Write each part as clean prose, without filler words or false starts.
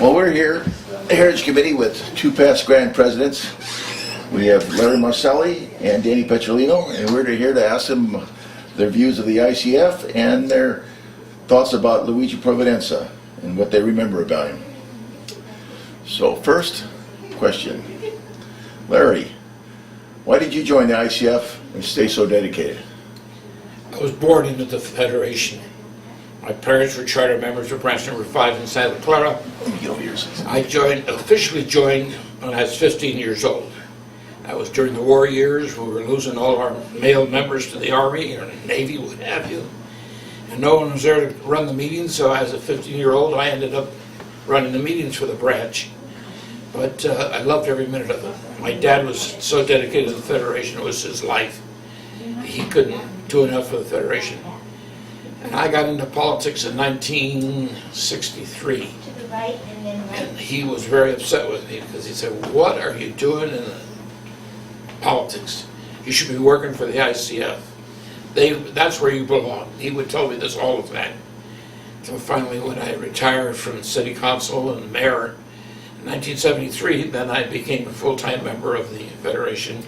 Well, we're here, the Heritage Committee, with two past Grand Presidents. We have Larry Marsalli and Danny Petrolino, and we're here to ask them their views of the ICF and their thoughts about Luigi Providenza and what they remember about him. So, first question. Larry, why did you join the ICF and stay so dedicated? I was born into the Federation. My parents were charter members of branch number 5 in Santa Clara. I officially joined when I was 15 years old. That was during the war years. We were losing all of our male members to the Army or Navy, what have you. And no one was there to run the meetings, so as a 15-year-old, I ended up running the meetings for the branch. But I loved every minute of it. My dad was so dedicated to the Federation, it was his life. He couldn't do enough for the Federation. And I got into politics in 1963. And he was very upset with me because he said, "What are you doing in politics? You should be working for the ICF. That's where you belong." He would tell me this all the time. So finally, when I retired from city council and mayor in 1973, then I became a full-time member of the Federation.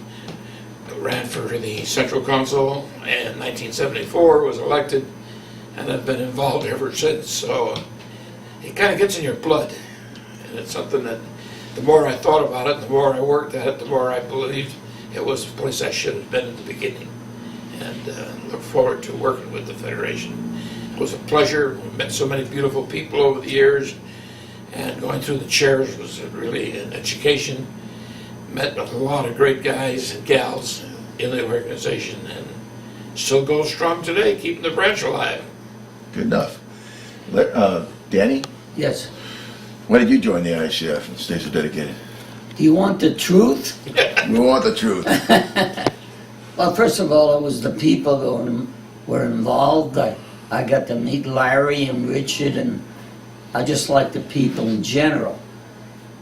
Ran for the Central Council, and in 1974 was elected, and I've been involved ever since. So it kind of gets in your blood, and it's something that the more I thought about it, the more I worked at it, the more I believed it was the place I should have been at the beginning, and look forward to working with the Federation. It was a pleasure. We met so many beautiful people over the years, and going through the chairs was really an education. Met a lot of great guys and gals in the organization, and still goes strong today, keeping the branch alive. Good enough. Danny? Yes. Why did you join the ICF and stay so dedicated? Do you want the truth? We want the truth. Well, first of all, it was the people that were involved. I got to meet Larry and Richard, and I just like the people in general.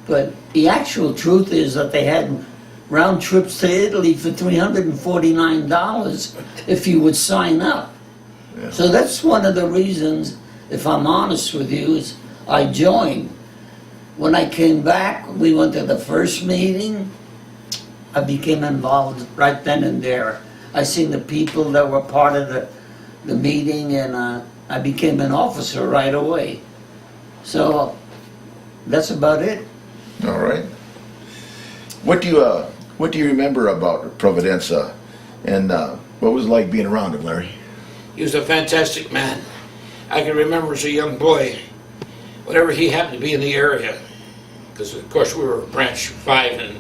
But the actual truth is that they had round trips to Italy for $349 if you would sign up. Yeah. So that's one of the reasons, if I'm honest with you, is I joined. When I came back, we went to the first meeting. I became involved right then and there. I seen the people that were part of the meeting, and I became an officer right away. So that's about it. All right. What do you remember about Providenza, and what was it like being around him, Larry? He was a fantastic man. I can remember as a young boy, whenever he happened to be in the area, because of course we were branch 5 and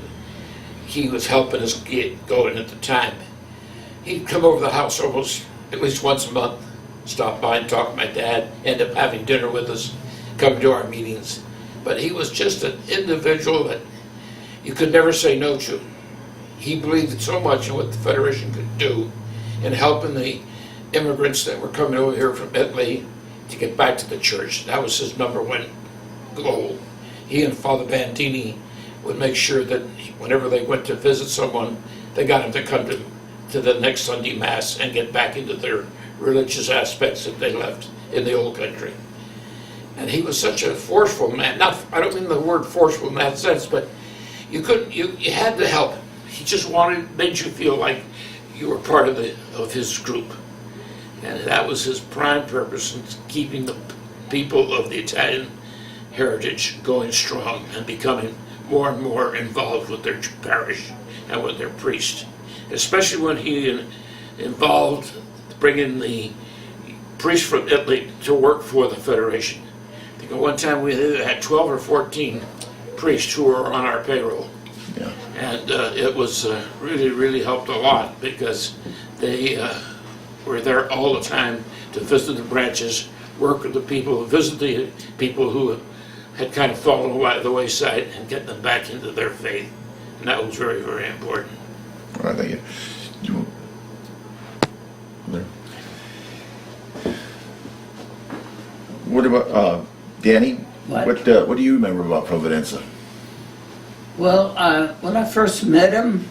he was helping us get going at the time. He'd come over the house almost at least once a month, stop by and talk to my dad, end up having dinner with us, come to our meetings. But he was just an individual that you could never say no to. He believed so much in what the Federation could do in helping the immigrants that were coming over here from Italy to get back to the church. That was his #1 goal. He and Father Bandini would make sure that whenever they went to visit someone, they got them to come to the next Sunday Mass and get back into their religious aspects that they left in the old country. And he was such a forceful man. Not, I don't mean the word forceful in that sense, but you had to help him. He just made you feel like you were part of his group. And that was his prime purpose in keeping the people of the Italian heritage going strong and becoming more and more involved with their parish and with their priest. Especially when he involved bringing the priest from Italy to work for the Federation. I think at one time we had 12 or 14 priests who were on our payroll. Yeah. And it was really helped a lot because they were there all the time to visit the branches, work with the people, visit the people who had kind of fallen by the wayside and get them back into their faith. And that was very important. All right, thank you. What about Danny? What? What do you remember about Providenza? Well, when I first met him,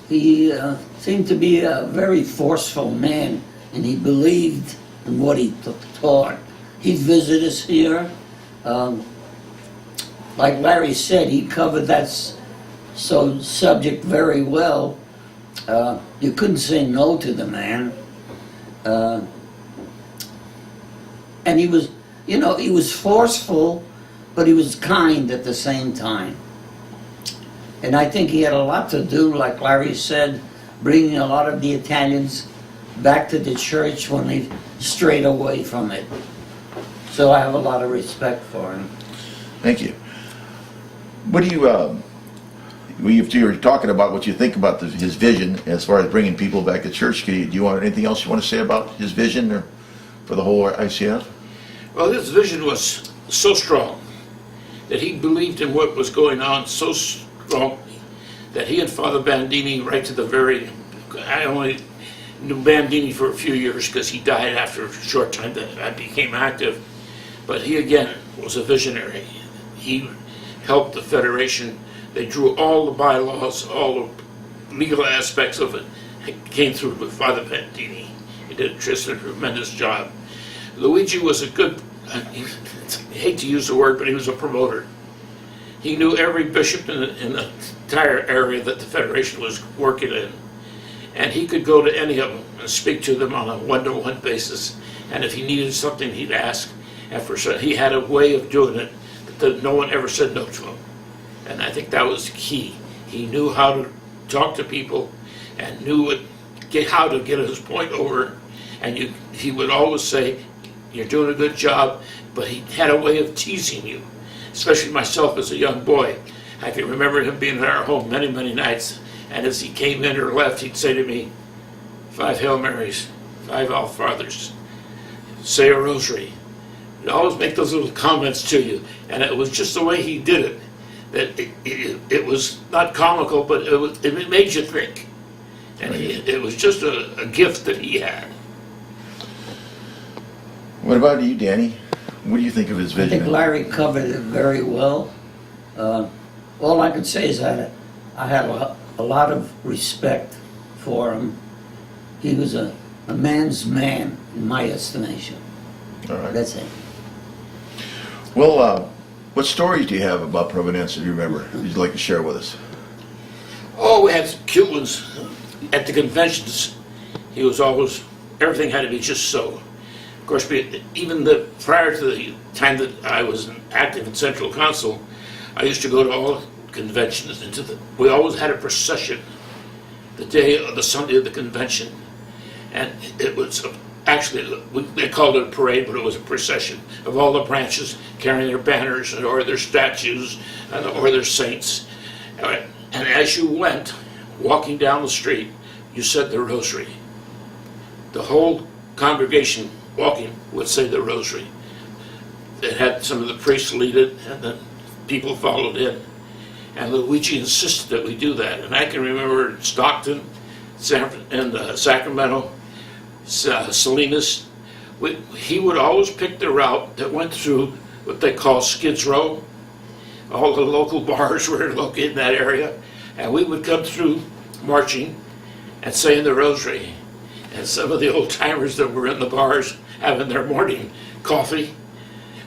he seemed to be a very forceful man, and he believed in what he taught. He'd visit us here. like Larry said, he covered that subject very well. You couldn't say no to the man. And he was, he was forceful, but he was kind at the same time. And I think he had a lot to do, like Larry said, bringing a lot of the Italians back to the church when they strayed away from it. So I have a lot of respect for him. Thank you. What do you, if you were talking about what you think about his vision as far as bringing people back to church, do you want anything else you want to say about his vision or for the whole ICF? Well, his vision was so strong that he believed in what was going on so strongly that he and Father Bandini, right to the very, I only knew Bandini for a few years because he died after a short time that I became active, but he again was a visionary. He helped the Federation. They drew all the bylaws, all the legal aspects of it. It came through with Father Bandini. He did just a tremendous job. Luigi was a good, I hate to use the word, but he was a promoter. He knew every bishop in the entire area that the Federation was working in. And he could go to any of them and speak to them on a one-to-one basis. And if he needed something, he'd ask. And he had a way of doing it that no one ever said no to him. And I think that was key. He knew how to talk to people and knew how to get his point over. And he would always say, "You're doing a good job," but he had a way of teasing you, especially myself as a young boy. I can remember him being in our home many, many nights, and as he came in or left, he'd say to me, 5 Hail Marys, 5 Our Fathers, say a rosary. He'd always make those little comments to you, and it was just the way he did it, that it was not comical, but it made you think. And it was just a gift that he had. What about you, Danny? What do you think of his I vision? think Larry covered it very well. All I could say is that I had a lot of respect for him. He was a man's man, in my estimation. All right. That's it. Well, what stories do you have about Providenza, do you remember, you'd like to share with us? Oh, we had some cute ones. At the conventions, he was always, everything had to be just so. Of course, prior to the time that I was active in Central Council, I used to go to all conventions. We always had a procession the day of the Sunday of the convention. And it was actually, they called it a parade, but it was a procession of all the branches carrying their banners or their statues or their saints. And as you went, walking down the street, you said the rosary. The whole congregation walking would say the rosary. It had some of the priests lead it, and then people followed in. And Luigi insisted that we do that. And I can remember Stockton, and Sacramento, Salinas. He would always pick the route that went through what they call Skids Row. All the local bars were located in that area. And we would come through marching and saying the rosary. And some of the old timers that were in the bars having their morning coffee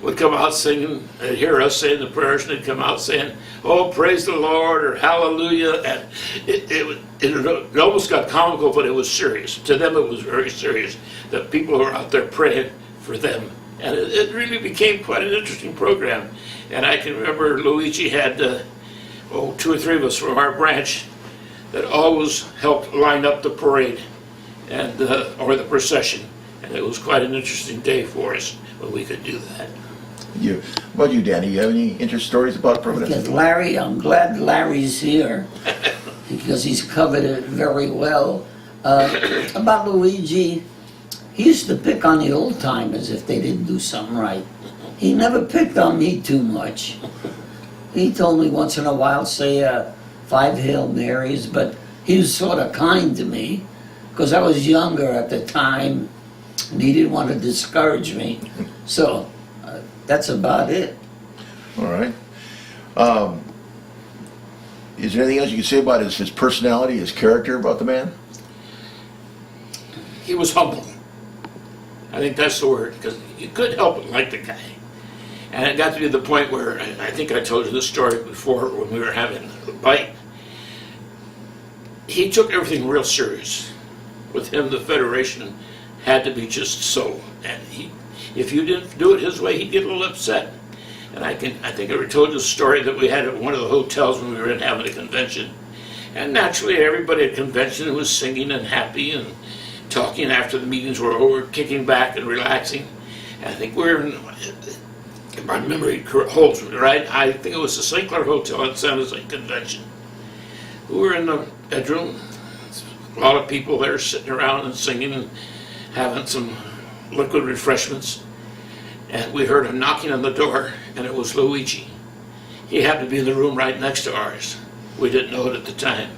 would come out singing, and hear us saying the prayers, and they'd come out saying, "Oh, praise the Lord," or "Hallelujah." And it almost got comical, but it was serious. To them, it was very serious that people were out there praying for them. And it really became quite an interesting program. And I can remember Luigi had 2 or 3 of us from our branch that always helped line up the parade and or the procession. And it was quite an interesting day for us when we could do that. What about you, Danny? You have any interest stories about Providenza? Because Larry, I'm glad Larry's here because he's covered it very well. About Luigi, he used to pick on the old timers if they didn't do something right. He never picked on me too much. He told me once in a while, say 5 Hail Marys, but he was sort of kind to me because I was younger at the time and he didn't want to discourage me. So that's about it. All right. Is there anything else you can say about his personality, his character, about the man? He was humble. I think that's the word, because you couldn't help but like the guy. And it got to be the point where, and I think I told you this story before when we were having a bite, he took everything real serious. With him, the Federation had to be just so. And if you didn't do it his way, he'd get a little upset. And I think I ever told you the story that we had at one of the hotels when we were having a convention. And naturally, everybody at convention was singing and happy and talking after the meetings were over, kicking back and relaxing. And I think we're in, if my memory holds me right, I think it was the St. Clair Hotel at San Jose Convention. We were in the bedroom, a lot of people there sitting around and singing and having some liquid refreshments. And we heard him knocking on the door, and it was Luigi. He happened to be in the room right next to ours. We didn't know it at the time.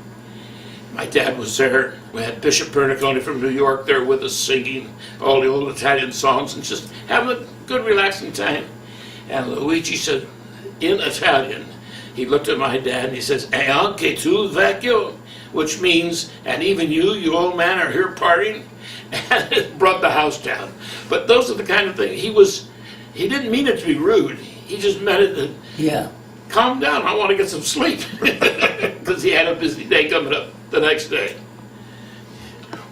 My dad was there. We had Bishop Pernicone from New York there with us singing all the old Italian songs and just having a good relaxing time. And Luigi said, in Italian, he looked at my dad and he says, "E anche tu vecchio," which means, and even you old man, are here partying. And it brought the house down. But those are the kind of things, he didn't mean it to be rude. He just meant it to, Yeah. calm down, I want to get some sleep. Because he had a busy day coming up the next day.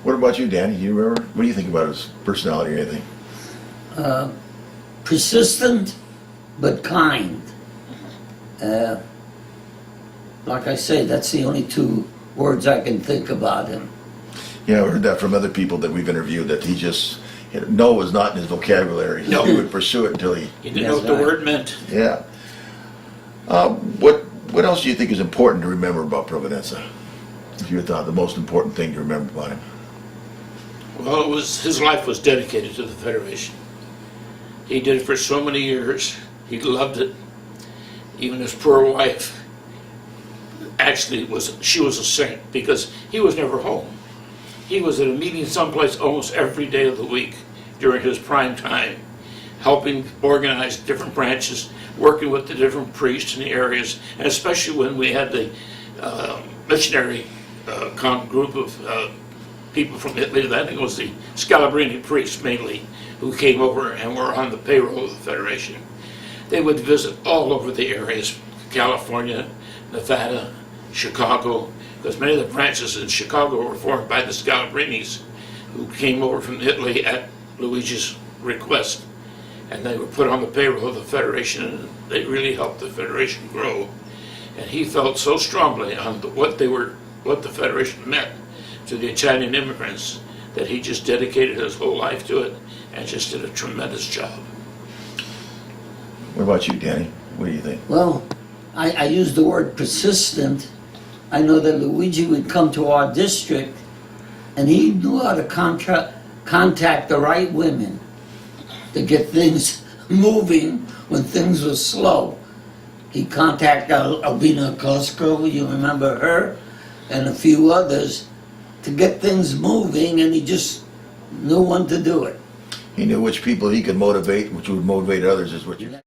What about you, Danny? Do you remember? What do you think about his personality or anything? Persistent, but kind. Like I say, that's the only two words I can think about him. Yeah, I've heard that from other people that we've interviewed, that he just, no was not in his vocabulary. No. He would pursue it until he, He didn't know what the word meant. yeah. What else do you think is important to remember about Providenza? If you thought the most important thing to remember about him? Well, his life was dedicated to the Federation. He did it for so many years. He loved it. Even his poor wife, actually, she was a saint because he was never home. He was at a meeting someplace almost every day of the week during his prime time, helping organize different branches, working with the different priests in the areas, and especially when we had the missionary group of people from Italy. I think it was the Scalabrini priests mainly, who came over and were on the payroll of the Federation. They would visit all over the areas, California, Nevada, Chicago, because many of the branches in Chicago were formed by the Scalabrinis, who came over from Italy at Luigi's request. And they were put on the payroll of the Federation, and they really helped the Federation grow. And he felt so strongly on what the Federation meant to the Italian immigrants that he just dedicated his whole life to it and just did a tremendous job. What about you, Danny? What do you think? Well, I use the word persistent. I know that Luigi would come to our district and he knew how to contact the right women to get things moving when things were slow. He contacted Albina Costco, you remember her, and a few others to get things moving, and he just knew when to do it. He knew which people he could motivate, which would motivate others, is what you